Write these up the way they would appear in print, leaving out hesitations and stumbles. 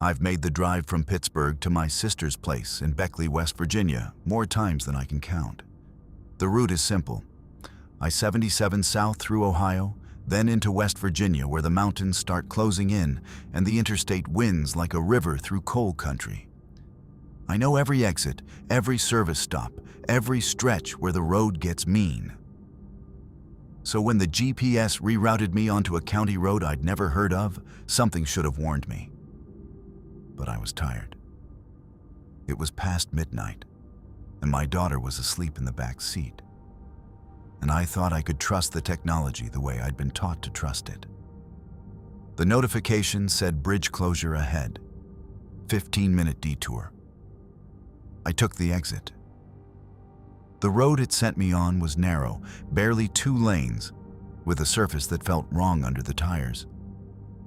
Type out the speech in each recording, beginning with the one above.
I've made the drive from Pittsburgh to my sister's place in Beckley, West Virginia, more times than I can count. The route is simple. I-77 south through Ohio, then into West Virginia where the mountains start closing in and the interstate winds like a river through coal country. I know every exit, every service stop, every stretch where the road gets mean. So when the GPS rerouted me onto a county road I'd never heard of, something should have warned me. But I was tired. It was past midnight, and my daughter was asleep in the back seat. And I thought I could trust the technology the way I'd been taught to trust it. The notification said bridge closure ahead, 15-minute detour. I took the exit. The road it sent me on was narrow, barely 2 lanes, with a surface that felt wrong under the tires.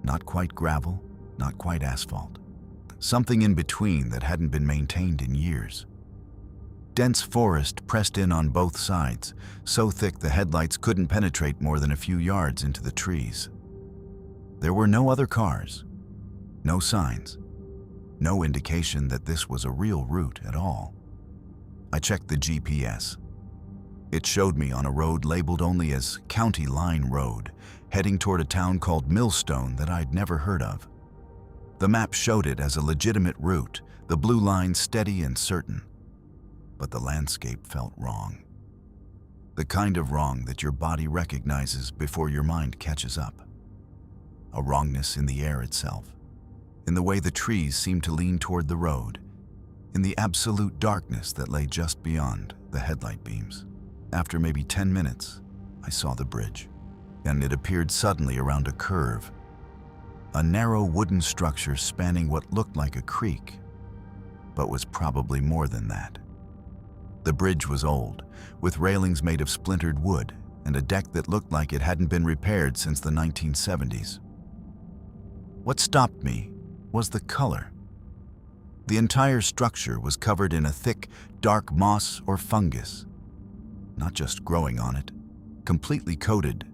Not quite gravel, not quite asphalt. Something in between that hadn't been maintained in years. Dense forest pressed in on both sides, so thick the headlights couldn't penetrate more than a few yards into the trees. There were no other cars, no signs, no indication that this was a real route at all. I checked the GPS. It showed me on a road labeled only as County Line Road, heading toward a town called Millstone that I'd never heard of. The map showed it as a legitimate route, the blue line steady and certain. But the landscape felt wrong. The kind of wrong that your body recognizes before your mind catches up. A wrongness in the air itself, in the way the trees seemed to lean toward the road, in the absolute darkness that lay just beyond the headlight beams. After maybe 10 minutes, I saw the bridge, and it appeared suddenly around a curve. A narrow wooden structure spanning what looked like a creek, but was probably more than that. The bridge was old, with railings made of splintered wood and a deck that looked like it hadn't been repaired since the 1970s. What stopped me was the color. The entire structure was covered in a thick, dark moss or fungus, not just growing on it, completely coated,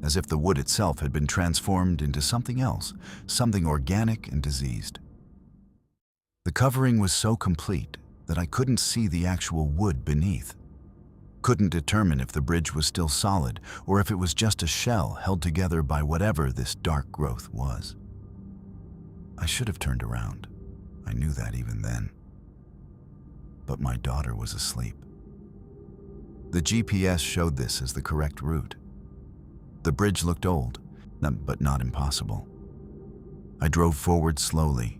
as if the wood itself had been transformed into something else, something organic and diseased. The covering was so complete that I couldn't see the actual wood beneath. Couldn't determine if the bridge was still solid or if it was just a shell held together by whatever this dark growth was. I should have turned around. I knew that even then. But my daughter was asleep. The GPS showed this as the correct route. The bridge looked old, but not impossible. I drove forward slowly,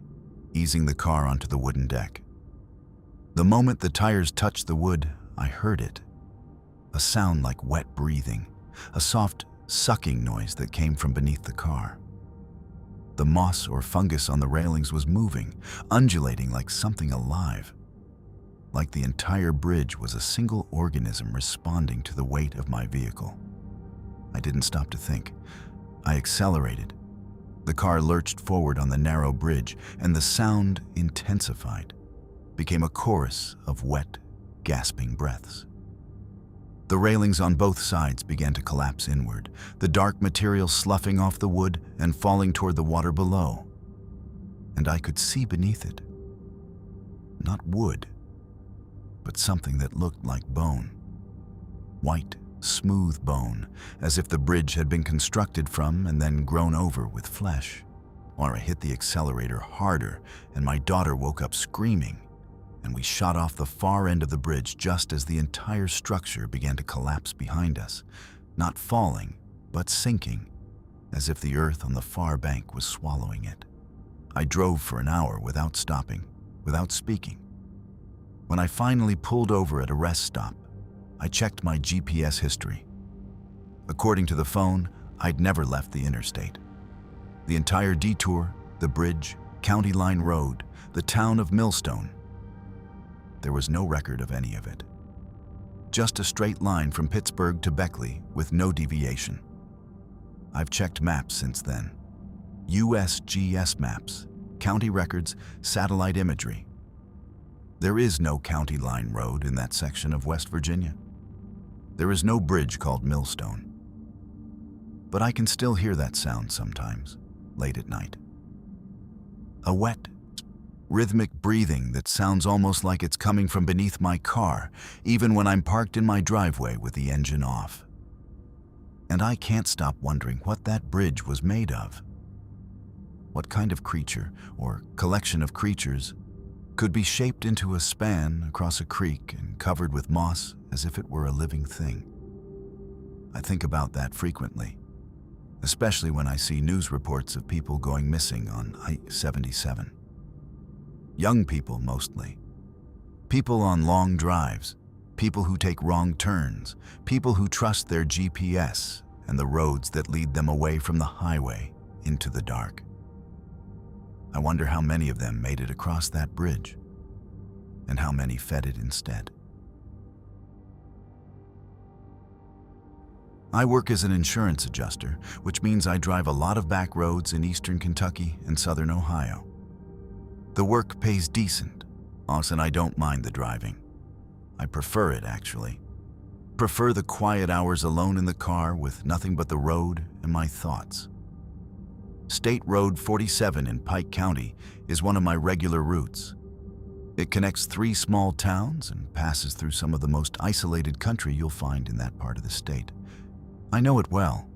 easing the car onto the wooden deck. The moment the tires touched the wood, I heard it. A sound like wet breathing, a soft sucking noise that came from beneath the car. The moss or fungus on the railings was moving, undulating like something alive. Like the entire bridge was a single organism responding to the weight of my vehicle. I didn't stop to think. I accelerated. The car lurched forward on the narrow bridge, and the sound intensified, became a chorus of wet, gasping breaths. The railings on both sides began to collapse inward, the dark material sloughing off the wood and falling toward the water below. And I could see beneath it. Not wood, but something that looked like bone. White, smooth bone, as if the bridge had been constructed from and then grown over with flesh. Or I hit the accelerator harder, and my daughter woke up screaming, and we shot off the far end of the bridge just as the entire structure began to collapse behind us, not falling, but sinking, as if the earth on the far bank was swallowing it. I drove for an hour without stopping, without speaking. When I finally pulled over at a rest stop, I checked my GPS history. According to the phone, I'd never left the interstate. The entire detour, the bridge, County Line Road, the town of Millstone. There was no record of any of it. Just a straight line from Pittsburgh to Beckley with no deviation. I've checked maps since then. USGS maps, county records, satellite imagery. There is no County Line Road in that section of West Virginia. There is no bridge called Millstone. But I can still hear that sound sometimes, late at night. A wet, Rhythmic breathing that sounds almost like it's coming from beneath my car, even when I'm parked in my driveway with the engine off. And I can't stop wondering what that bridge was made of. What kind of creature, or collection of creatures, could be shaped into a span across a creek and covered with moss as if it were a living thing? I think about that frequently, especially when I see news reports of people going missing on I-77. Young people mostly. People on long drives, people who take wrong turns, people who trust their GPS and the roads that lead them away from the highway into the dark. I wonder how many of them made it across that bridge, and how many fed it instead. I work as an insurance adjuster, which means I drive a lot of back roads in eastern Kentucky and southern Ohio. The work pays decent, and I don't mind the driving. I prefer it, actually. Prefer the quiet hours alone in the car with nothing but the road and my thoughts. State Road 47 in Pike County is one of my regular routes. It connects 3 small towns and passes through some of the most isolated country you'll find in that part of the state. I know it well.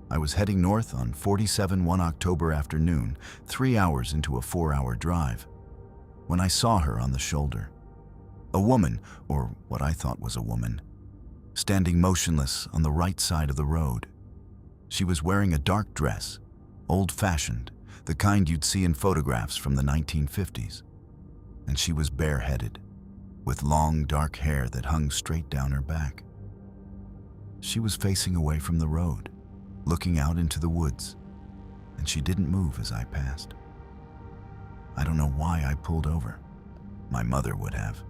I was heading north on 47 one October afternoon, 3 hours into a 4-hour drive, when I saw her on the shoulder. A woman, or what I thought was a woman, standing motionless on the right side of the road. She was wearing a dark dress, old-fashioned, the kind you'd see in photographs from the 1950s. And she was bareheaded, with long, dark hair that hung straight down her back. She was facing away from the road, looking out into the woods, and she didn't move as I passed. I don't know why I pulled over. My mother would have.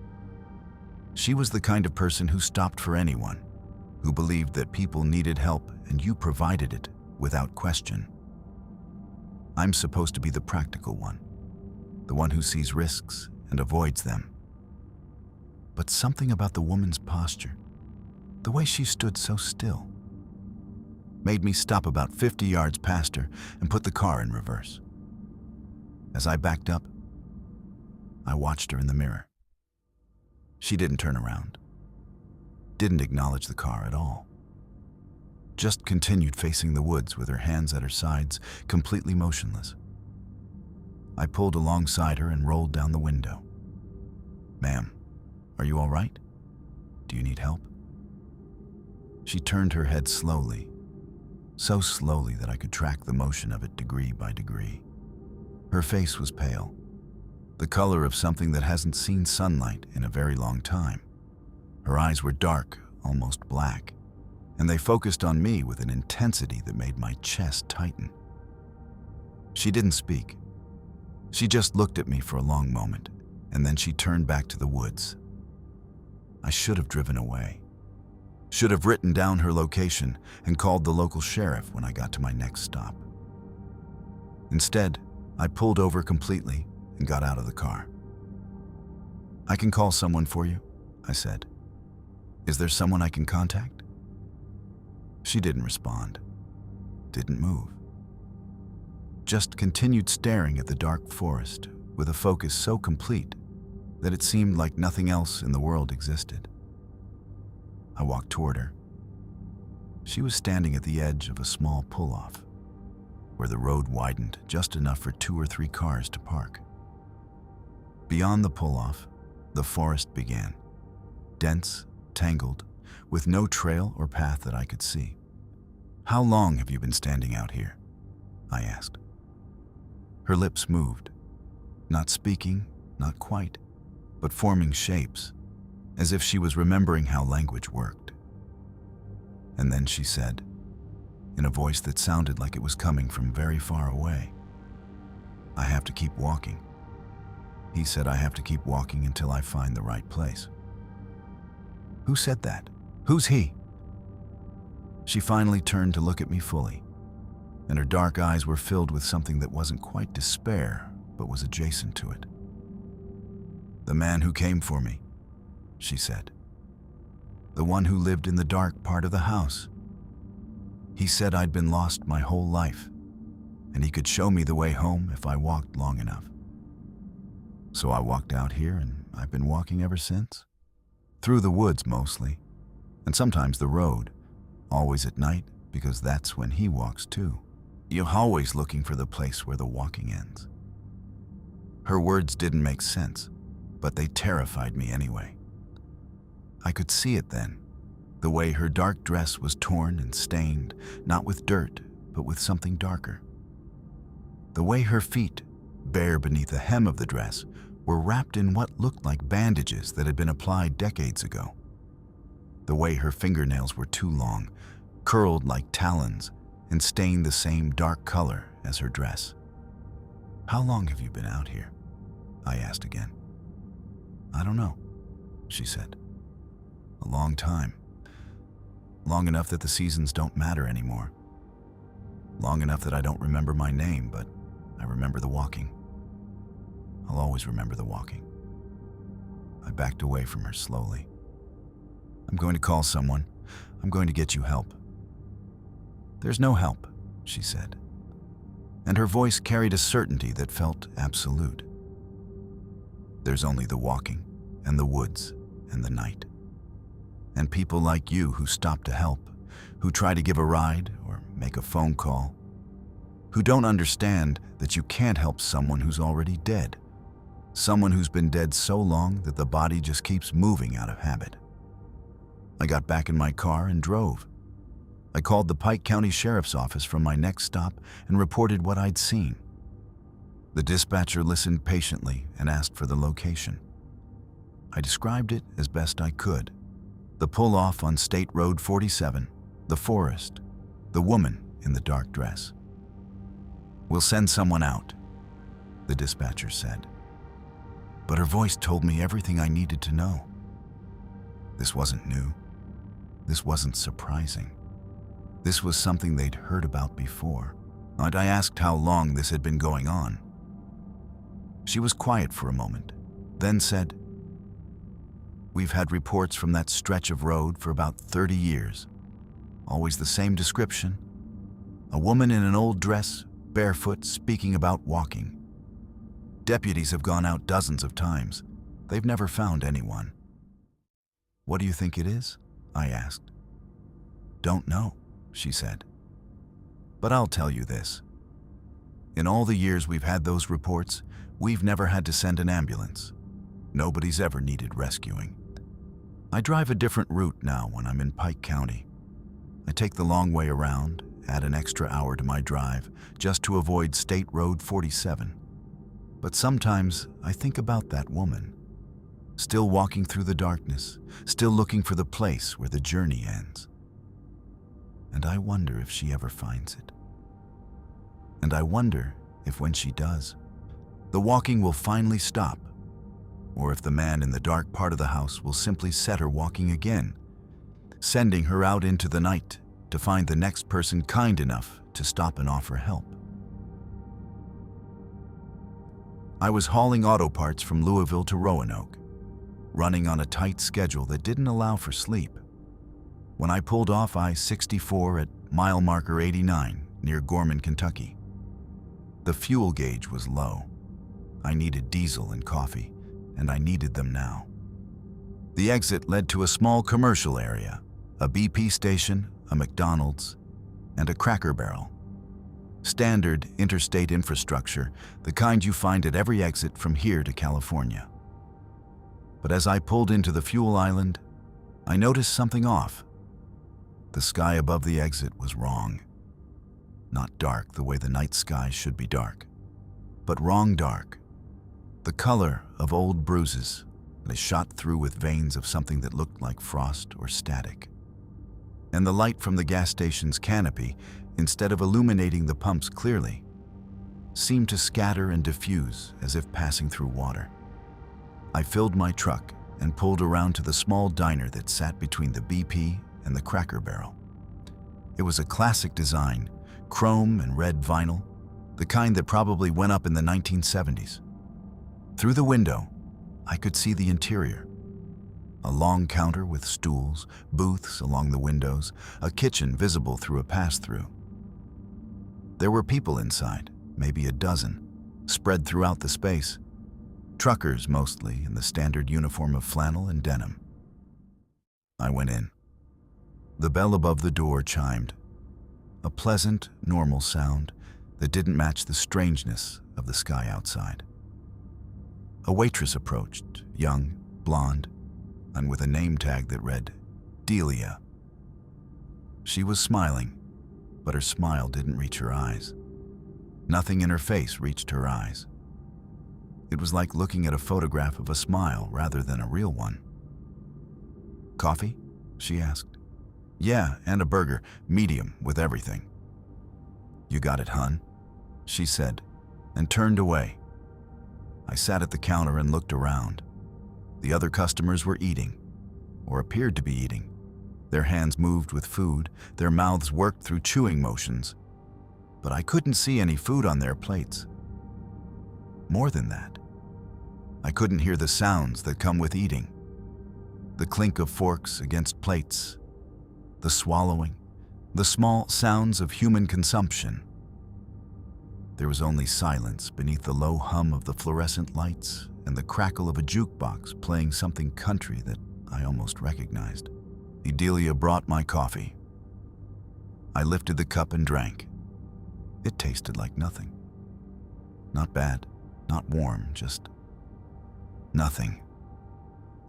She was the kind of person who stopped for anyone, who believed that people needed help and you provided it without question. I'm supposed to be the practical one, the one who sees risks and avoids them. But something about the woman's posture, the way she stood so still, made me stop about 50 yards past her and put the car in reverse. As I backed up, I watched her in the mirror. She didn't turn around, didn't acknowledge the car at all. Just continued facing the woods with her hands at her sides, completely motionless. I pulled alongside her and rolled down the window. "Ma'am, are you all right? Do you need help?" She turned her head slowly, so slowly that I could track the motion of it degree by degree. Her face was pale, the color of something that hasn't seen sunlight in a very long time. Her eyes were dark, almost black, and they focused on me with an intensity that made my chest tighten. She didn't speak. She just looked at me for a long moment, and then she turned back to the woods. I should have driven away. Should have written down her location and called the local sheriff when I got to my next stop. Instead, I pulled over completely and got out of the car. "I can call someone for you," I said. "Is there someone I can contact?" She didn't respond, didn't move. Just continued staring at the dark forest with a focus so complete that it seemed like nothing else in the world existed. I walked toward her. She was standing at the edge of a small pull-off, where the road widened just enough for 2 or 3 cars to park. Beyond the pull-off, the forest began, dense, tangled, with no trail or path that I could see. "How long have you been standing out here?" I asked. Her lips moved, not speaking, not quite, but forming shapes, as if she was remembering how language worked. And then she said, in a voice that sounded like it was coming from very far away, "I have to keep walking." He said I have to keep walking until I find the right place. Who said that? Who's he? She finally turned to look at me fully, and her dark eyes were filled with something that wasn't quite despair, but was adjacent to it. "The man who came for me," she said. "The one who lived in the dark part of the house. He said I'd been lost my whole life, and he could show me the way home if I walked long enough." So I walked out here and I've been walking ever since. Through the woods mostly, and sometimes the road, always at night because that's when he walks too. You're always looking for the place where the walking ends. Her words didn't make sense, but they terrified me anyway. I could see it then, the way her dark dress was torn and stained, not with dirt, but with something darker. The way her feet, bare beneath the hem of the dress, were wrapped in what looked like bandages that had been applied decades ago. The way her fingernails were too long, curled like talons, and stained the same dark color as her dress. "How long have you been out here?" I asked again. "I don't know," she said. "A long time. Long enough that the seasons don't matter anymore. Long enough that I don't remember my name, but I remember the walking. I'll always remember the walking." I backed away from her slowly. "I'm going to call someone. I'm going to get you help." "There's no help," she said, and her voice carried a certainty that felt absolute. "There's only the walking and the woods and the night. And people like you who stop to help, who try to give a ride or make a phone call, who don't understand that you can't help someone who's already dead, someone who's been dead so long that the body just keeps moving out of habit." I got back in my car and drove. I called the Pike County Sheriff's Office from my next stop and reported what I'd seen. The dispatcher listened patiently and asked for the location. I described it as best I could. The pull-off on State Road 47, the forest, the woman in the dark dress. "We'll send someone out," the dispatcher said. But her voice told me everything I needed to know. This wasn't new. This wasn't surprising. This was something they'd heard about before, and I asked how long this had been going on. She was quiet for a moment, then said, "We've had reports from that stretch of road for about 30 years. Always the same description. A woman in an old dress, barefoot, speaking about walking. Deputies have gone out dozens of times. They've never found anyone." "What do you think it is?" I asked. "Don't know," she said. "But I'll tell you this. In all the years we've had those reports, we've never had to send an ambulance. Nobody's ever needed rescuing. I drive a different route now when I'm in Pike County. I take the long way around, add an extra hour to my drive, just to avoid State Road 47. But sometimes I think about that woman, still walking through the darkness, still looking for the place where the journey ends. And I wonder if she ever finds it. And I wonder if when she does, the walking will finally stop, or if the man in the dark part of the house will simply set her walking again, sending her out into the night to find the next person kind enough to stop and offer help. I was hauling auto parts from Louisville to Roanoke, running on a tight schedule that didn't allow for sleep. When I pulled off I-64 at mile marker 89 near Gorman, Kentucky, the fuel gauge was low. I needed diesel and coffee, and I needed them now. The exit led to a small commercial area, a BP station, a McDonald's, and a Cracker Barrel. Standard interstate infrastructure, the kind you find at every exit from here to California. But as I pulled into the fuel island, I noticed something off. The sky above the exit was wrong. Not dark the way the night sky should be dark, but wrong dark. The color of old bruises that is shot through with veins of something that looked like frost or static. And the light from the gas station's canopy, instead of illuminating the pumps clearly, seemed to scatter and diffuse as if passing through water. I filled my truck and pulled around to the small diner that sat between the BP and the Cracker Barrel. It was a classic design, chrome and red vinyl, the kind that probably went up in the 1970s. Through the window, I could see the interior. A long counter with stools, booths along the windows, a kitchen visible through a pass-through. There were people inside, maybe a dozen, spread throughout the space. Truckers mostly, in the standard uniform of flannel and denim. I went in. The bell above the door chimed, a pleasant, normal sound that didn't match the strangeness of the sky outside. A waitress approached, young, blonde, and with a name tag that read, Delia. She was smiling, but her smile didn't reach her eyes. Nothing in her face reached her eyes. It was like looking at a photograph of a smile rather than a real one. "Coffee?" she asked. "Yeah, and a burger, medium, with everything." "You got it, hun," she said, and turned away. I sat at the counter and looked around. The other customers were eating, or appeared to be eating. Their hands moved with food, their mouths worked through chewing motions, but I couldn't see any food on their plates. More than that, I couldn't hear the sounds that come with eating. The clink of forks against plates, the swallowing, the small sounds of human consumption. There was only silence beneath the low hum of the fluorescent lights and the crackle of a jukebox playing something country that I almost recognized. Delia brought my coffee. I lifted the cup and drank. It tasted like nothing. Not bad, not warm, just nothing.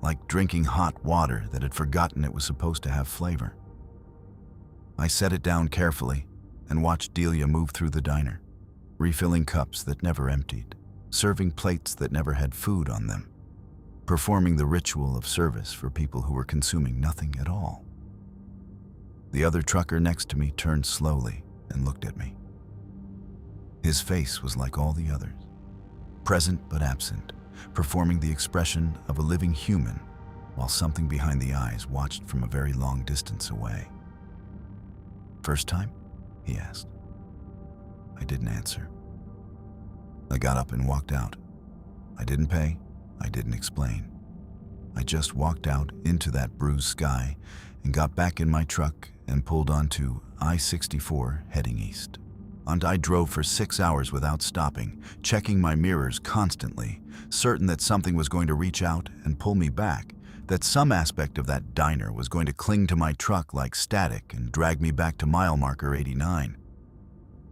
Like drinking hot water that had forgotten it was supposed to have flavor. I set it down carefully and watched Delia move through the diner, refilling cups that never emptied, serving plates that never had food on them, performing the ritual of service for people who were consuming nothing at all. The other trucker next to me turned slowly and looked at me. His face was like all the others, present but absent, performing the expression of a living human while something behind the eyes watched from a very long distance away. "First time?" he asked. I didn't answer. I got up and walked out. I didn't pay. I didn't explain. I just walked out into that bruised sky and got back in my truck and pulled onto I-64 heading east. And I drove for 6 hours without stopping, checking my mirrors constantly, certain that something was going to reach out and pull me back, that some aspect of that diner was going to cling to my truck like static and drag me back to mile marker 89.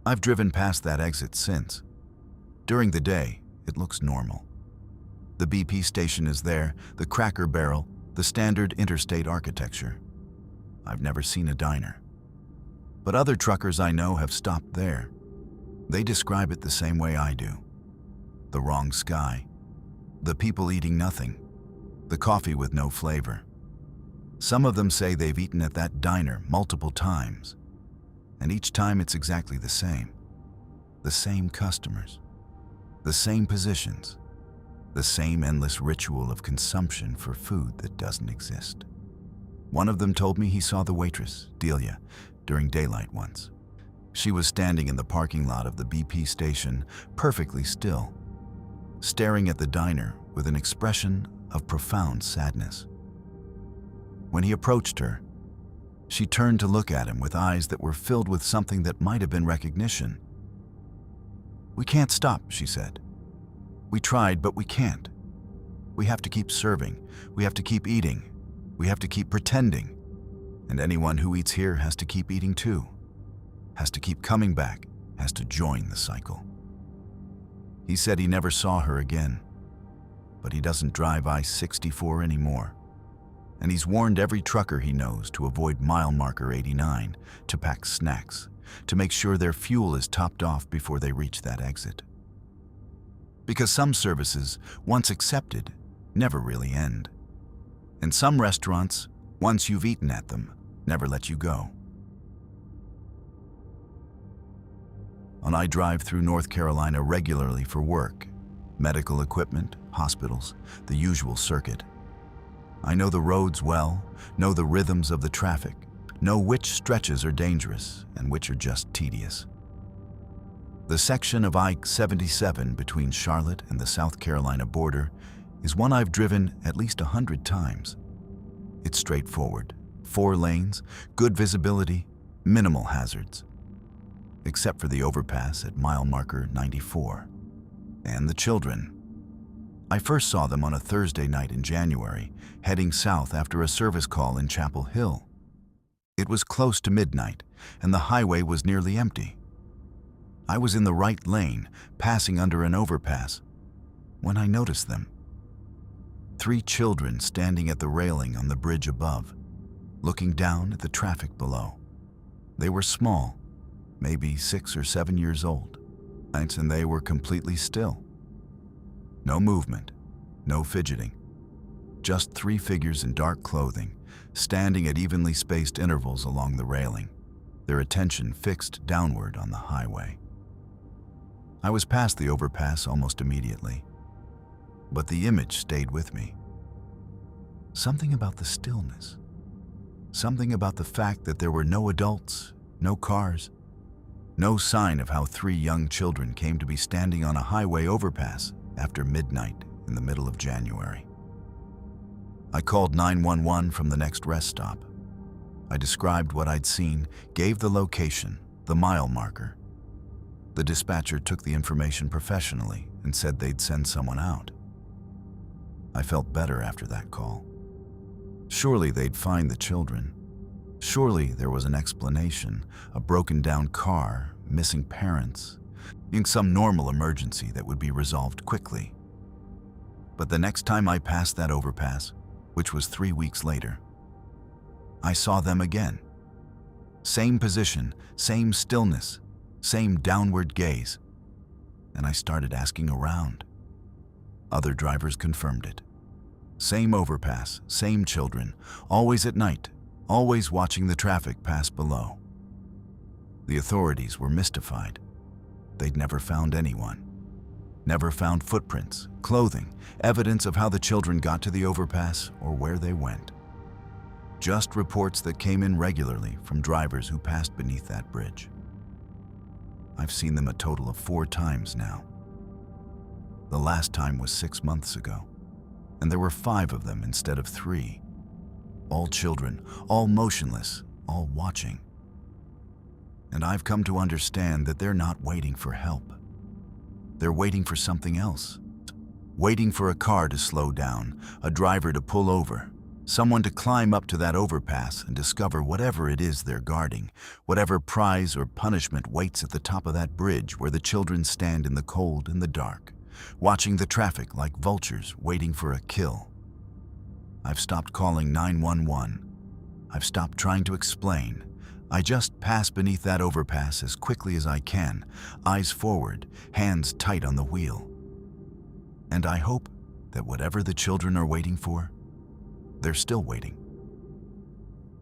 I've driven past that exit since. During the day, it looks normal. The BP station is there, the Cracker Barrel, the standard interstate architecture. I've never seen a diner. But other truckers I know have stopped there. They describe it the same way I do. The wrong sky, the people eating nothing, the coffee with no flavor. Some of them say they've eaten at that diner multiple times, and each time it's exactly the same. The same customers, the same positions, the same endless ritual of consumption for food that doesn't exist. One of them told me he saw the waitress, Delia, during daylight once. She was standing in the parking lot of the BP station, perfectly still, staring at the diner with an expression of profound sadness. When he approached her, she turned to look at him with eyes that were filled with something that might have been recognition. "We can't stop," she said. "We tried, but we can't. We have to keep serving. We have to keep eating. We have to keep pretending. And anyone who eats here has to keep eating too. Has to keep coming back, has to join the cycle." He said he never saw her again, but he doesn't drive I-64 anymore. And he's warned every trucker he knows to avoid mile marker 89, to pack snacks, to make sure their fuel is topped off before they reach that exit. Because some services, once accepted, never really end. And some restaurants, once you've eaten at them, never let you go. And I drive through North Carolina regularly for work, medical equipment, hospitals, the usual circuit. I know the roads well, know the rhythms of the traffic, know which stretches are dangerous and which are just tedious. The section of I-77 between Charlotte and the South Carolina border is one I've driven at least 100 times. It's straightforward, 4 lanes, good visibility, minimal hazards, except for the overpass at mile marker 94. And the children. I first saw them on a Thursday night in January, heading south after a service call in Chapel Hill. It was close to midnight, and the highway was nearly empty. I was in the right lane, passing under an overpass, when I noticed them. 3 children standing at the railing on the bridge above, looking down at the traffic below. They were small, maybe 6 or 7 years old, and they were completely still. No movement, no fidgeting. Just 3 figures in dark clothing, standing at evenly spaced intervals along the railing, their attention fixed downward on the highway. I was past the overpass almost immediately, but the image stayed with me. Something about the stillness. Something about the fact that there were no adults, no cars, no sign of how 3 young children came to be standing on a highway overpass after midnight in the middle of January. I called 911 from the next rest stop. I described what I'd seen, gave the location, the mile marker. The dispatcher took the information professionally and said they'd send someone out. I felt better after that call. Surely they'd find the children. Surely there was an explanation, a broken-down car, missing parents, in some normal emergency that would be resolved quickly. But the next time I passed that overpass, which was 3 weeks later, I saw them again. Same position, same stillness, same downward gaze. And I started asking around. Other drivers confirmed it. Same overpass, same children, always at night, always watching the traffic pass below. The authorities were mystified. They'd never found anyone. Never found footprints, clothing, evidence of how the children got to the overpass or where they went. Just reports that came in regularly from drivers who passed beneath that bridge. I've seen them a total of 4 times now. The last time was 6 months ago, and there were 5 of them instead of 3. All children, all motionless, all watching. And I've come to understand that they're not waiting for help. They're waiting for something else. Waiting for a car to slow down, a driver to pull over, someone to climb up to that overpass and discover whatever it is they're guarding, whatever prize or punishment waits at the top of that bridge where the children stand in the cold and the dark, watching the traffic like vultures waiting for a kill. I've stopped calling 911. I've stopped trying to explain. I just pass beneath that overpass as quickly as I can, eyes forward, hands tight on the wheel. And I hope that whatever the children are waiting for, they're still waiting.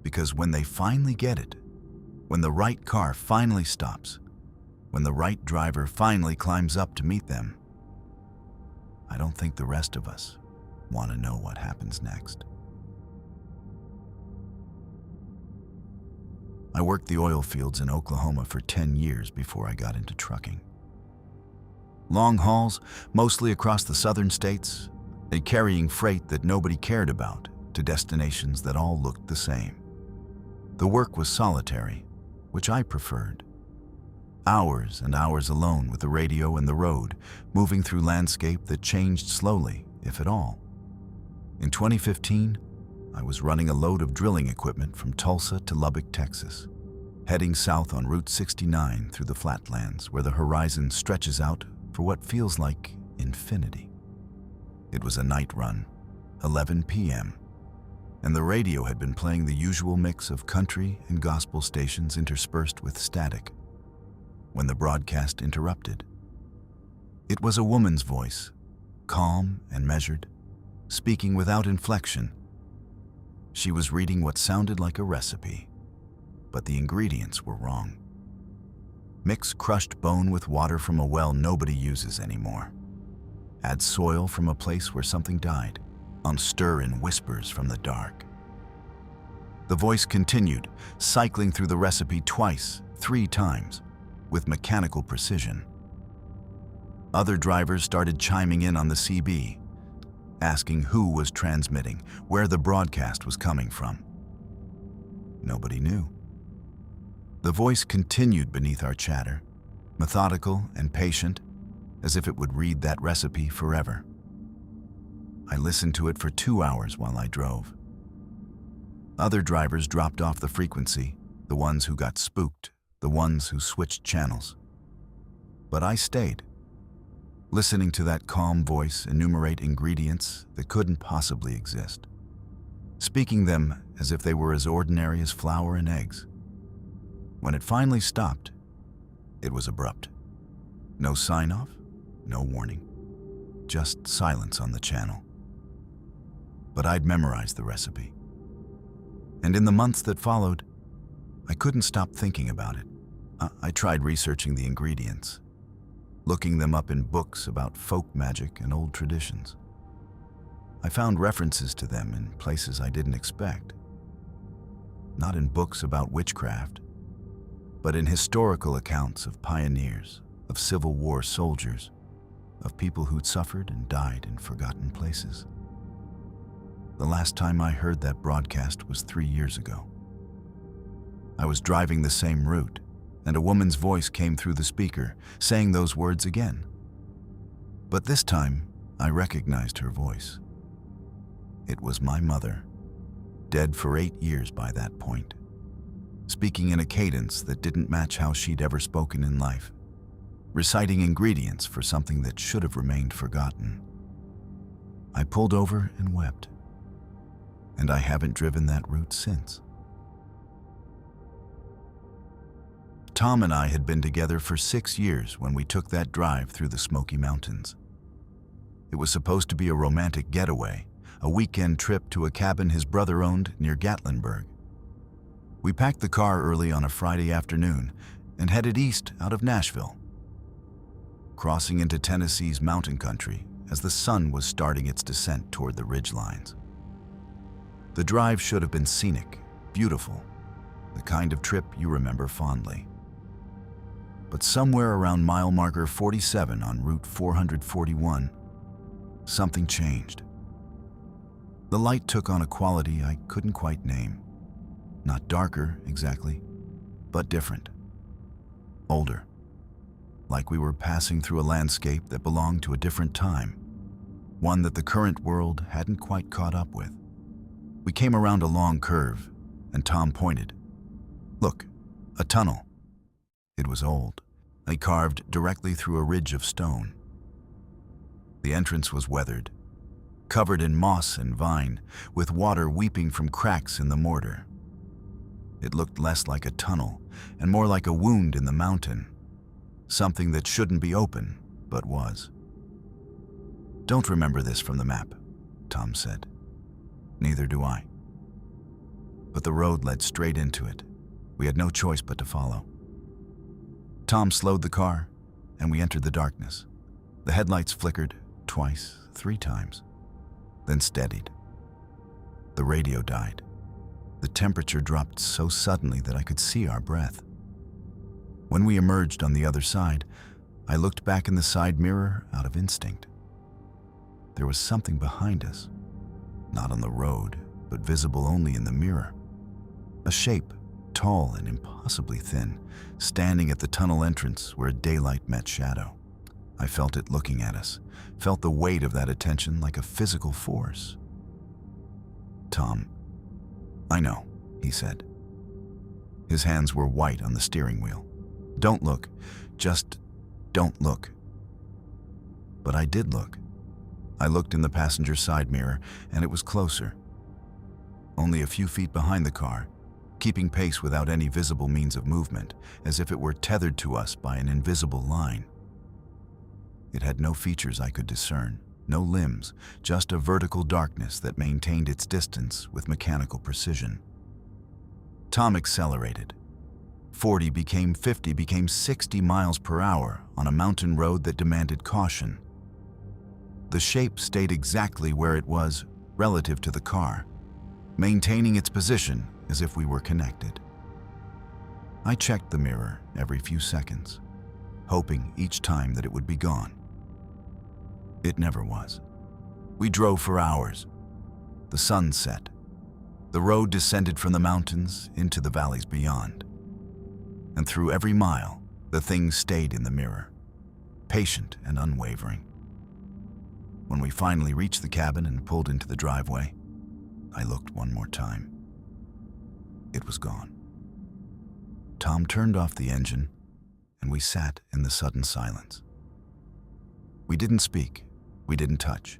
Because when they finally get it, when the right car finally stops, when the right driver finally climbs up to meet them, I don't think the rest of us want to know what happens next. I worked the oil fields in Oklahoma for 10 years before I got into trucking. Long hauls, mostly across the southern states, and carrying freight that nobody cared about to destinations that all looked the same. The work was solitary, which I preferred. Hours and hours alone with the radio and the road, moving through landscape that changed slowly, if at all. In 2015, I was running a load of drilling equipment from Tulsa to Lubbock, Texas, heading south on Route 69 through the flatlands where the horizon stretches out for what feels like infinity. It was a night run, 11 p.m., and the radio had been playing the usual mix of country and gospel stations interspersed with static when the broadcast interrupted. It was a woman's voice, calm and measured, speaking without inflection. She was reading what sounded like a recipe, but the ingredients were wrong. Mix crushed bone with water from a well nobody uses anymore. Add soil from a place where something died. Unstir in whispers from the dark. The voice continued, cycling through the recipe twice, 3 times, with mechanical precision. Other drivers started chiming in on the CB, asking who was transmitting, where the broadcast was coming from. Nobody knew. The voice continued beneath our chatter, methodical and patient, as if it would read that recipe forever. I listened to it for 2 hours while I drove. Other drivers dropped off the frequency, the ones who got spooked, the ones who switched channels. But I stayed, listening to that calm voice enumerate ingredients that couldn't possibly exist, speaking them as if they were as ordinary as flour and eggs. When it finally stopped, it was abrupt. No sign-off, no warning, just silence on the channel. But I'd memorized the recipe. And in the months that followed, I couldn't stop thinking about it. I tried researching the ingredients, looking them up in books about folk magic and old traditions. I found references to them in places I didn't expect. Not in books about witchcraft, but in historical accounts of pioneers, of Civil War soldiers, of people who'd suffered and died in forgotten places. The last time I heard that broadcast was 3 years ago. I was driving the same route, and a woman's voice came through the speaker, saying those words again. But this time, I recognized her voice. It was my mother, dead for 8 years by that point, speaking in a cadence that didn't match how she'd ever spoken in life, reciting ingredients for something that should have remained forgotten. I pulled over and wept, and I haven't driven that route since. Tom and I had been together for 6 years when we took that drive through the Smoky Mountains. It was supposed to be a romantic getaway, a weekend trip to a cabin his brother owned near Gatlinburg. We packed the car early on a Friday afternoon and headed east out of Nashville, crossing into Tennessee's mountain country as the sun was starting its descent toward the ridgelines. The drive should have been scenic, beautiful, the kind of trip you remember fondly. But somewhere around mile marker 47 on Route 441, something changed. The light took on a quality I couldn't quite name. Not darker, exactly, but different. Older. Like we were passing through a landscape that belonged to a different time, one that the current world hadn't quite caught up with. We came around a long curve, and Tom pointed. Look, a tunnel. It was old, carved directly through a ridge of stone. The entrance was weathered, covered in moss and vine, with water weeping from cracks in the mortar. It looked less like a tunnel and more like a wound in the mountain, something that shouldn't be open, but was. Don't remember this from the map, Tom said. Neither do I. But the road led straight into it. We had no choice but to follow. Tom slowed the car, and we entered the darkness. The headlights flickered twice, 3 times, then steadied. The radio died. The temperature dropped so suddenly that I could see our breath. When we emerged on the other side, I looked back in the side mirror out of instinct. There was something behind us, not on the road, but visible only in the mirror. A shape, tall and impossibly thin, standing at the tunnel entrance where daylight met shadow. I felt it looking at us, felt the weight of that attention like a physical force. Tom, I know, he said. His hands were white on the steering wheel. Don't look, just don't look. But I did look. I looked in the passenger side mirror, and it was closer. Only a few feet behind the car, keeping pace without any visible means of movement, as if it were tethered to us by an invisible line. It had no features I could discern, no limbs, just a vertical darkness that maintained its distance with mechanical precision. Tom accelerated. 40 became 50, became 60 miles per hour on a mountain road that demanded caution. The shape stayed exactly where it was relative to the car, maintaining its position as if we were connected. I checked the mirror every few seconds, hoping each time that it would be gone. It never was. We drove for hours. The sun set. The road descended from the mountains into the valleys beyond. And through every mile, the thing stayed in the mirror, patient and unwavering. When we finally reached the cabin and pulled into the driveway, I looked one more time. It was gone. Tom turned off the engine, and we sat in the sudden silence. We didn't speak. We didn't touch.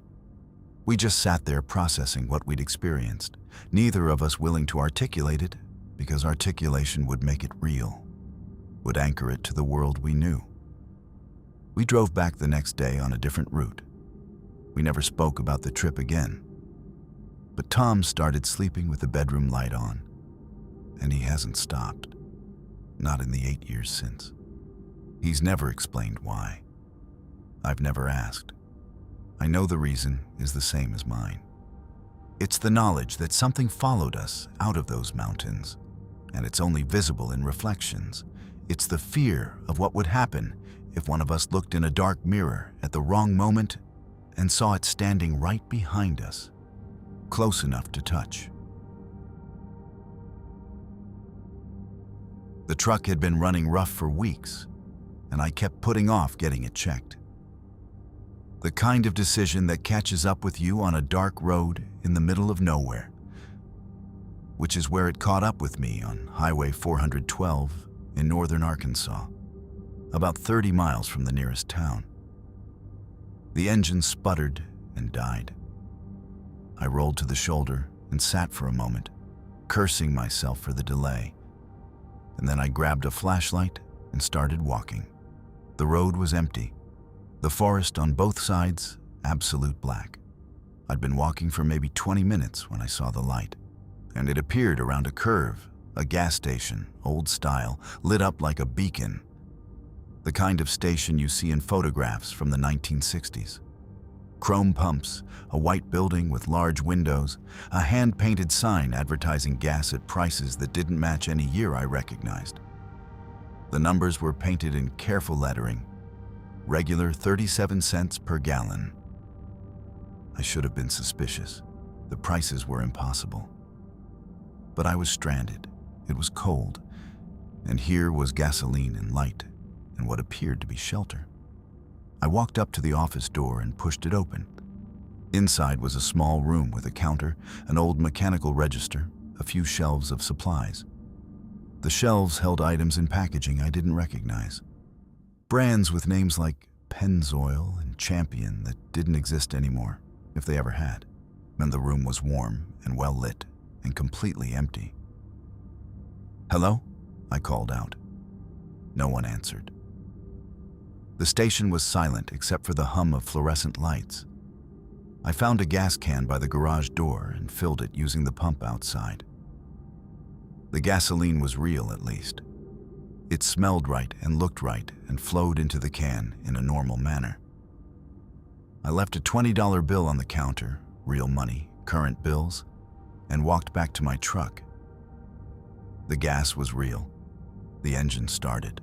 We just sat there processing what we'd experienced, neither of us willing to articulate it, because articulation would make it real, would anchor it to the world we knew. We drove back the next day on a different route. We never spoke about the trip again. But Tom started sleeping with the bedroom light on, and he hasn't stopped. Not in the 8 years since. He's never explained why. I've never asked. I know the reason is the same as mine. It's the knowledge that something followed us out of those mountains, and it's only visible in reflections. It's the fear of what would happen if one of us looked in a dark mirror at the wrong moment and saw it standing right behind us, close enough to touch. The truck had been running rough for weeks, and I kept putting off getting it checked. The kind of decision that catches up with you on a dark road in the middle of nowhere, which is where it caught up with me on Highway 412 in northern Arkansas, about 30 miles from the nearest town. The engine sputtered and died. I rolled to the shoulder and sat for a moment, cursing myself for the delay. And then I grabbed a flashlight and started walking. The road was empty. The forest on both sides, absolute black. I'd been walking for maybe 20 minutes when I saw the light, and it appeared around a curve, a gas station, old style, lit up like a beacon. The kind of station you see in photographs from the 1960s. Chrome pumps, a white building with large windows, a hand-painted sign advertising gas at prices that didn't match any year I recognized. The numbers were painted in careful lettering. Regular 37 cents per gallon. I should have been suspicious. The prices were impossible. But I was stranded. It was cold. And here was gasoline and light, and what appeared to be shelter. I walked up to the office door and pushed it open. Inside was a small room with a counter, an old mechanical register, a few shelves of supplies. The shelves held items in packaging I didn't recognize. Brands with names like Pennzoil and Champion that didn't exist anymore, if they ever had. And the room was warm and well lit and completely empty. "Hello?" I called out. No one answered. The station was silent except for the hum of fluorescent lights. I found a gas can by the garage door and filled it using the pump outside. The gasoline was real, at least. It smelled right and looked right and flowed into the can in a normal manner. I left a $20 bill on the counter, real money, current bills, and walked back to my truck. The gas was real. The engine started.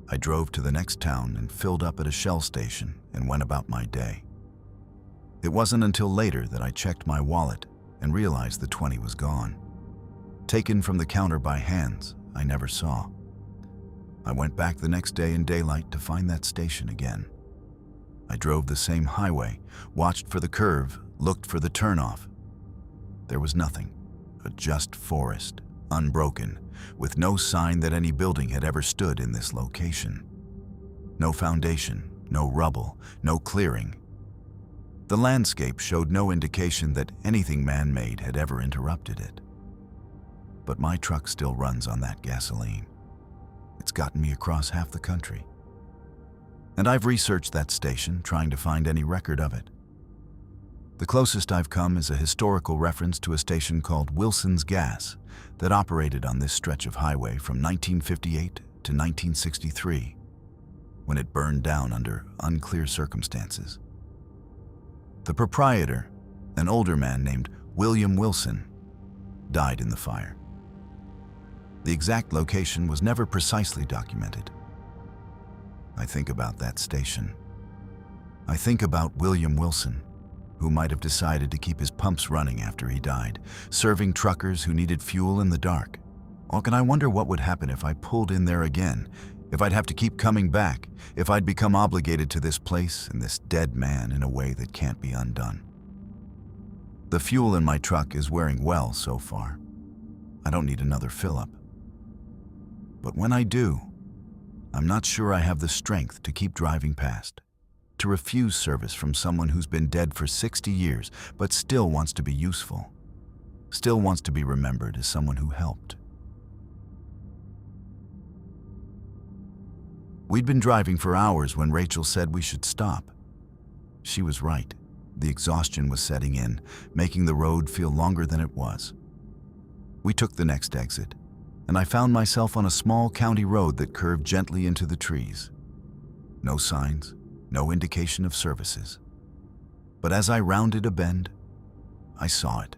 I drove to the next town and filled up at a Shell station and went about my day. It wasn't until later that I checked my wallet and realized the 20 was gone. Taken from the counter by hands I never saw. I went back the next day in daylight to find that station again. I drove the same highway, watched for the curve, looked for the turnoff. There was nothing, a just forest, unbroken, with no sign that any building had ever stood in this location. No foundation, no rubble, no clearing. The landscape showed no indication that anything man-made had ever interrupted it. But my truck still runs on that gasoline. It's gotten me across half the country. And I've researched that station, trying to find any record of it. The closest I've come is a historical reference to a station called Wilson's Gas that operated on this stretch of highway from 1958 to 1963, when it burned down under unclear circumstances. The proprietor, an older man named William Wilson, died in the fire. The exact location was never precisely documented. I think about that station. I think about William Wilson, who might have decided to keep his pumps running after he died, serving truckers who needed fuel in the dark. And I wonder what would happen if I pulled in there again, If I'd have to keep coming back, if I'd become obligated to this place and this dead man in a way that can't be undone. The fuel in my truck is wearing well so far. I don't need another fill-up. But when I do, I'm not sure I have the strength to keep driving past, to refuse service from someone who's been dead for 60 years but still wants to be useful, still wants to be remembered as someone who helped. We'd been driving for hours when Rachel said we should stop. She was right. The exhaustion was setting in, making the road feel longer than it was. We took the next exit, and I found myself on a small county road that curved gently into the trees. No signs, no indication of services. But as I rounded a bend, I saw it.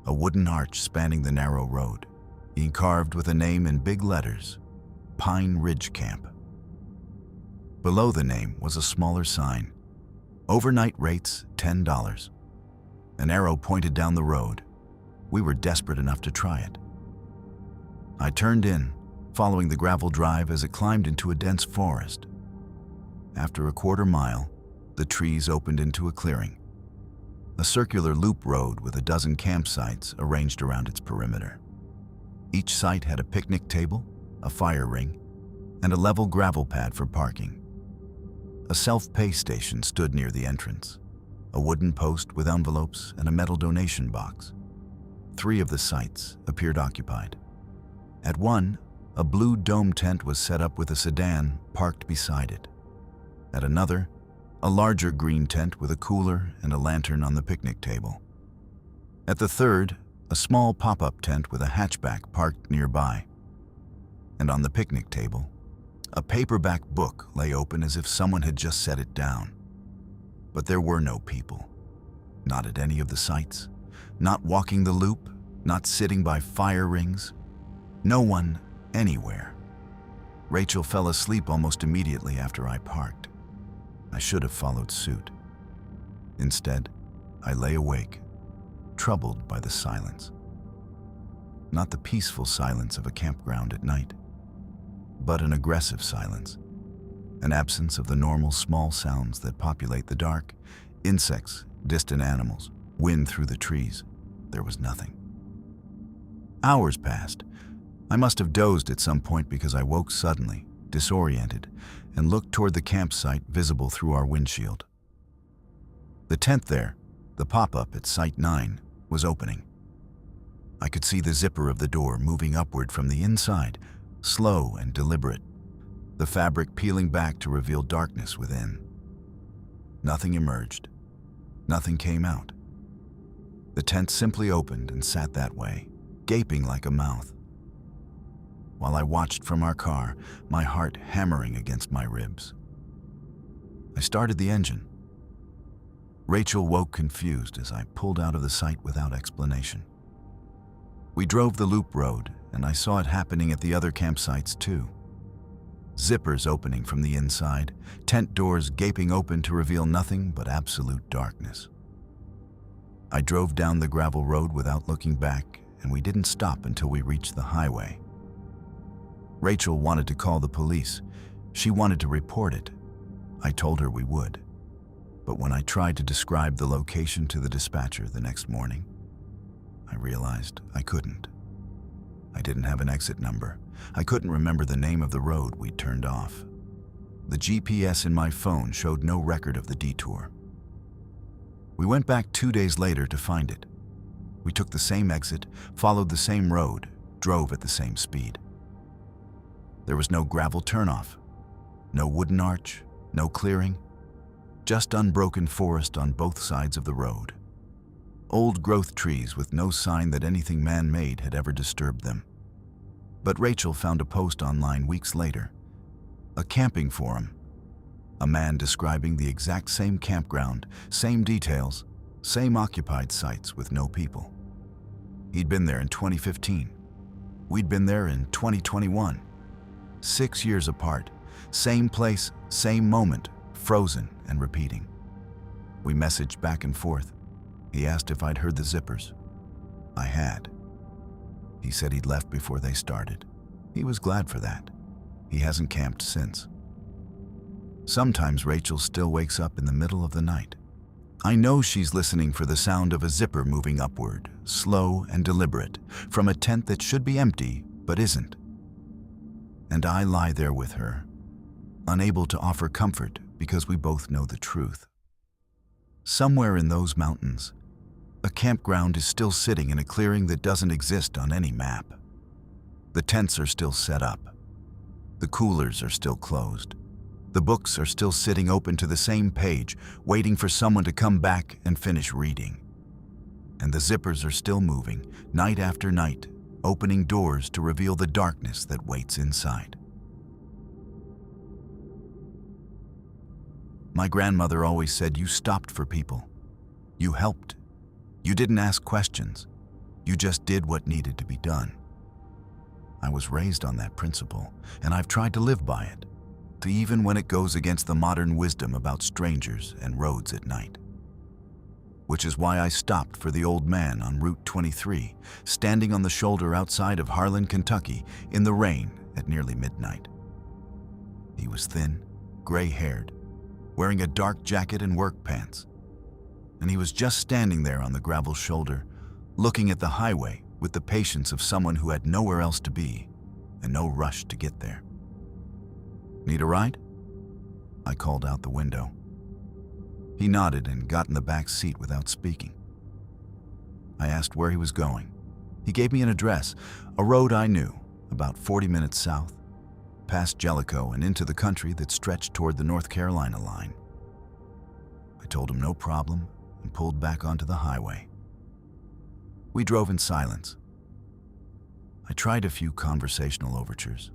A wooden arch spanning the narrow road, being carved with a name in big letters, Pine Ridge Camp. Below the name was a smaller sign, overnight rates $10. An arrow pointed down the road. We were desperate enough to try it. I turned in, following the gravel drive as it climbed into a dense forest. After a quarter mile, the trees opened into a clearing, a circular loop road with a dozen campsites arranged around its perimeter. Each site had a picnic table, a fire ring, and a level gravel pad for parking. A self-pay station stood near the entrance, a wooden post with envelopes and a metal donation box. 3 of the sites appeared occupied. At one, a blue dome tent was set up with a sedan parked beside it. At another, a larger green tent with a cooler and a lantern on the picnic table. At the third, a small pop-up tent with a hatchback parked nearby. And on the picnic table, a paperback book lay open as if someone had just set it down. But there were no people. Not at any of the sites. Not walking the loop. Not sitting by fire rings. No one anywhere. Rachel fell asleep almost immediately after I parked. I should have followed suit. Instead, I lay awake, troubled by the silence. Not the peaceful silence of a campground at night, but an aggressive silence, an absence of the normal small sounds that populate the dark, insects, distant animals, wind through the trees. There was nothing. Hours passed. I must have dozed at some point because I woke suddenly, disoriented, and looked toward the campsite visible through our windshield. The tent there, the pop-up at Site 9, was opening. I could see the zipper of the door moving upward from the inside, slow and deliberate, the fabric peeling back to reveal darkness within. Nothing emerged. Nothing came out. The tent simply opened and sat that way, gaping like a mouth. While I watched from our car, my heart hammering against my ribs. I started the engine. Rachel woke confused as I pulled out of the site without explanation. We drove the loop road, and I saw it happening at the other campsites too. Zippers opening from the inside, tent doors gaping open to reveal nothing but absolute darkness. I drove down the gravel road without looking back, and we didn't stop until we reached the highway. Rachel wanted to call the police. She wanted to report it. I told her we would. But when I tried to describe the location to the dispatcher the next morning, I realized I couldn't. I didn't have an exit number. I couldn't remember the name of the road we'd turned off. The GPS in my phone showed no record of the detour. We went back 2 days later to find it. We took the same exit, followed the same road, drove at the same speed. There was no gravel turnoff, no wooden arch, no clearing, just unbroken forest on both sides of the road. Old growth trees with no sign that anything man-made had ever disturbed them. But Rachel found a post online weeks later, a camping forum, a man describing the exact same campground, same details, same occupied sites with no people. He'd been there in 2015. We'd been there in 2021. 6 years apart, same place, same moment, frozen and repeating. We messaged back and forth. He asked if I'd heard the zippers. I had. He said he'd left before they started. He was glad for that. He hasn't camped since. Sometimes Rachel still wakes up in the middle of the night. I know she's listening for the sound of a zipper moving upward, slow and deliberate, from a tent that should be empty but isn't. And I lie there with her, unable to offer comfort because we both know the truth. Somewhere in those mountains, a campground is still sitting in a clearing that doesn't exist on any map. The tents are still set up. The coolers are still closed. The books are still sitting open to the same page, waiting for someone to come back and finish reading. And the zippers are still moving, night after night, opening doors to reveal the darkness that waits inside. My grandmother always said you stopped for people. You helped. You didn't ask questions. You just did what needed to be done. I was raised on that principle, and I've tried to live by it, even when it goes against the modern wisdom about strangers and roads at night. Which is why I stopped for the old man on Route 23, standing on the shoulder outside of Harlan, Kentucky, in the rain at nearly midnight. He was thin, gray-haired, wearing a dark jacket and work pants, and he was just standing there on the gravel shoulder, looking at the highway with the patience of someone who had nowhere else to be and no rush to get there. "Need a ride?" I called out the window. He nodded and got in the back seat without speaking. I asked where he was going. He gave me an address, a road I knew, about 40 minutes south, past Jellicoe and into the country that stretched toward the North Carolina line. I told him no problem and pulled back onto the highway. We drove in silence. I tried a few conversational overtures.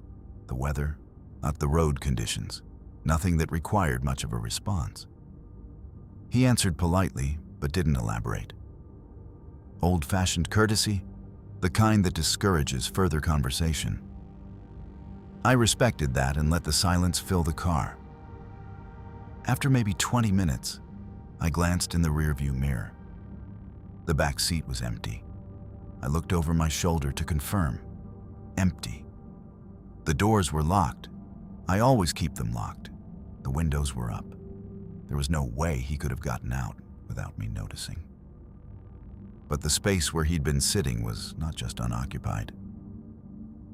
The weather, not the road conditions, nothing that required much of a response. He answered politely, but didn't elaborate. Old-fashioned courtesy, the kind that discourages further conversation. I respected that and let the silence fill the car. After maybe 20 minutes, I glanced in the rearview mirror. The back seat was empty. I looked over my shoulder to confirm. Empty. The doors were locked. I always keep them locked. The windows were up. There was no way he could have gotten out without me noticing. But the space where he'd been sitting was not just unoccupied.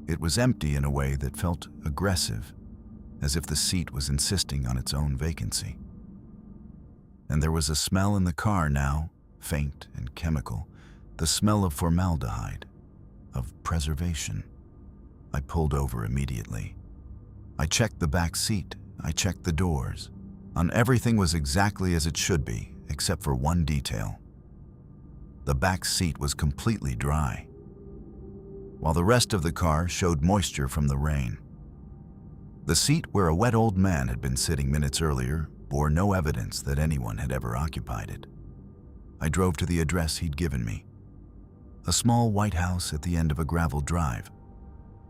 It was empty in a way that felt aggressive, as if the seat was insisting on its own vacancy. And there was a smell in the car now, faint and chemical, the smell of formaldehyde, of preservation. I pulled over immediately. I checked the back seat, I checked the doors. Everything was exactly as it should be, except for one detail. The back seat was completely dry, while the rest of the car showed moisture from the rain. The seat where a wet old man had been sitting minutes earlier bore no evidence that anyone had ever occupied it. I drove to the address he'd given me. A small white house at the end of a gravel drive.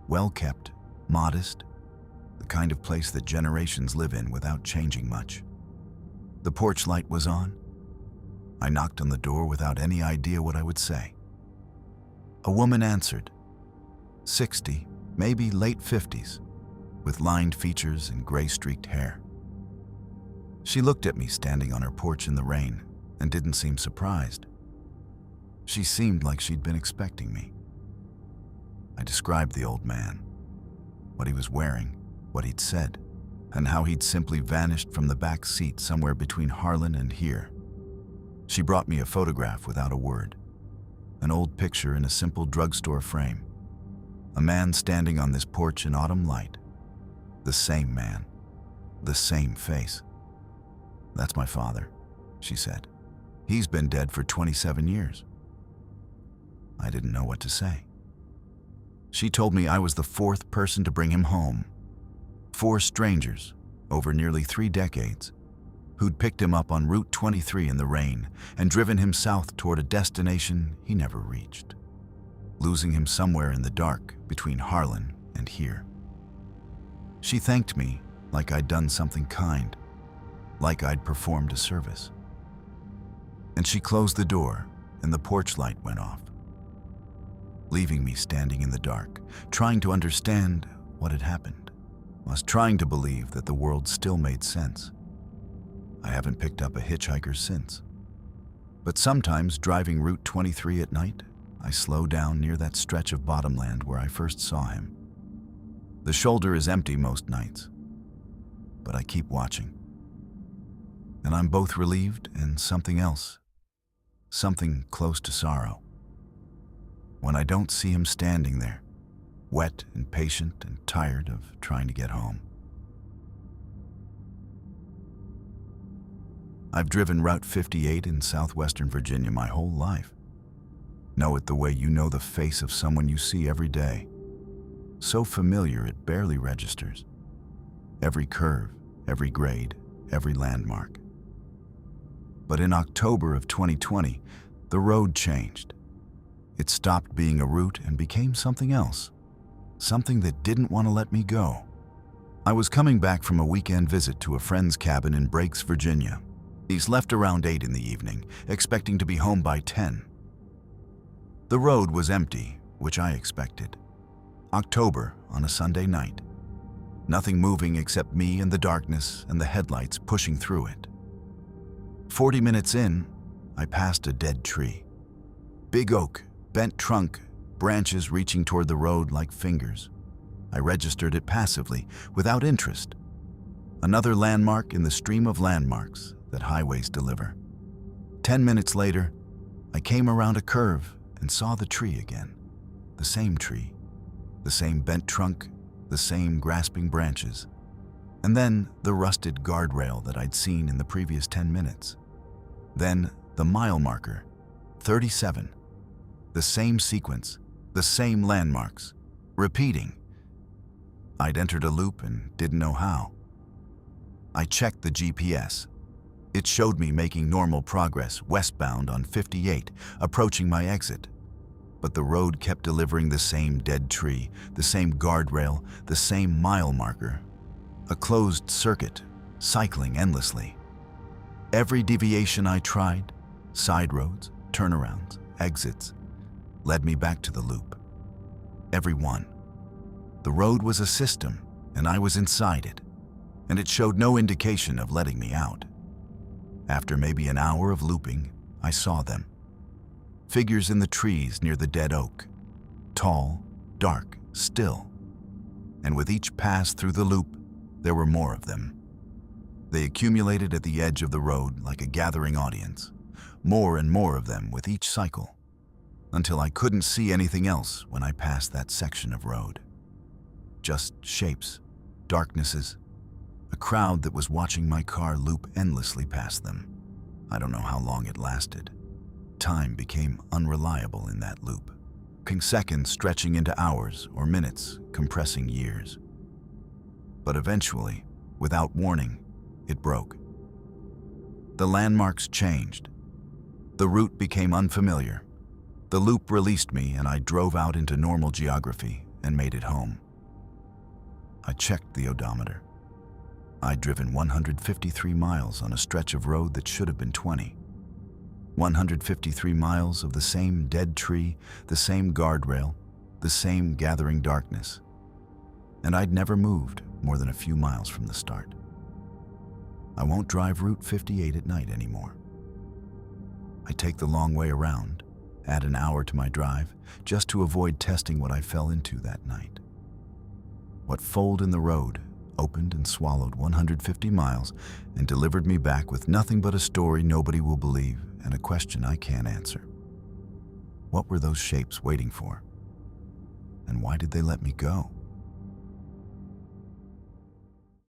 Well-kept, modest, the kind of place that generations live in without changing much. The porch light was on. I knocked on the door without any idea what I would say. A woman answered. 60, maybe late 50s, with lined features and gray-streaked hair. She looked at me standing on her porch in the rain and didn't seem surprised. She seemed like she'd been expecting me. I described the old man, what he was wearing, what he'd said, and how he'd simply vanished from the back seat somewhere between Harlan and here. She brought me a photograph without a word, an old picture in a simple drugstore frame. A man standing on this porch in autumn light. The same man, the same face. "That's my father," she said. "He's been dead for 27 years. I didn't know what to say. She told me I was the fourth person to bring him home. 4 strangers, over nearly 3 decades, who'd picked him up on Route 23 in the rain and driven him south toward a destination he never reached, losing him somewhere in the dark between Harlan and here. She thanked me like I'd done something kind, like I'd performed a service. And she closed the door and the porch light went off, leaving me standing in the dark, trying to understand what had happened. was trying to believe that the world still made sense. I haven't picked up a hitchhiker since. But sometimes, driving Route 23 at night, I slow down near that stretch of bottomland where I first saw him. The shoulder is empty most nights, but I keep watching. And I'm both relieved and something else, something close to sorrow. When I don't see him standing there, wet and patient and tired of trying to get home. I've driven Route 58 in southwestern Virginia my whole life. Know it the way you know the face of someone you see every day. So familiar it barely registers. Every curve, every grade, every landmark. But in October of 2020, the road changed. It stopped being a route and became something else. Something that didn't want to let me go. I was coming back from a weekend visit to a friend's cabin in Breaks, Virginia. He's left around 8 in the evening, expecting to be home by 10. The road was empty, which I expected. October on a Sunday night. Nothing moving except me and the darkness and the headlights pushing through it. 40 minutes in, I passed a dead tree. Big oak, bent trunk, branches reaching toward the road like fingers. I registered it passively, without interest. Another landmark in the stream of landmarks that highways deliver. 10 minutes later, I came around a curve and saw the tree again. The same tree, the same bent trunk, the same grasping branches. And then the rusted guardrail that I'd seen in the previous 10 minutes. Then the mile marker, 37. The same sequence, the same landmarks, repeating. I'd entered a loop and didn't know how. I checked the GPS. It showed me making normal progress westbound on 58, approaching my exit. But the road kept delivering the same dead tree, the same guardrail, the same mile marker. A closed circuit, cycling endlessly. Every deviation I tried, side roads, turnarounds, exits, led me back to the loop. Every one. The road was a system, and I was inside it, and it showed no indication of letting me out. After maybe an hour of looping, I saw them. Figures in the trees near the dead oak. Tall, dark, still. And with each pass through the loop, there were more of them. They accumulated at the edge of the road like a gathering audience. More and more of them with each cycle. Until I couldn't see anything else when I passed that section of road. Just shapes, darknesses, a crowd that was watching my car loop endlessly past them. I don't know how long it lasted. Time became unreliable in that loop. Seconds stretching into hours or minutes, compressing years. But eventually, without warning, it broke. The landmarks changed. The route became unfamiliar. The loop released me and I drove out into normal geography and made it home. I checked the odometer. I'd driven 153 miles on a stretch of road that should have been 20. 153 miles of the same dead tree, the same guardrail, the same gathering darkness. And I'd never moved more than a few miles from the start. I won't drive Route 58 at night anymore. I take the long way around, add an hour to my drive, just to avoid testing what I fell into that night. What fold in the road opened and swallowed 150 miles and delivered me back with nothing but a story nobody will believe and a question I can't answer. What were those shapes waiting for? And why did they let me go?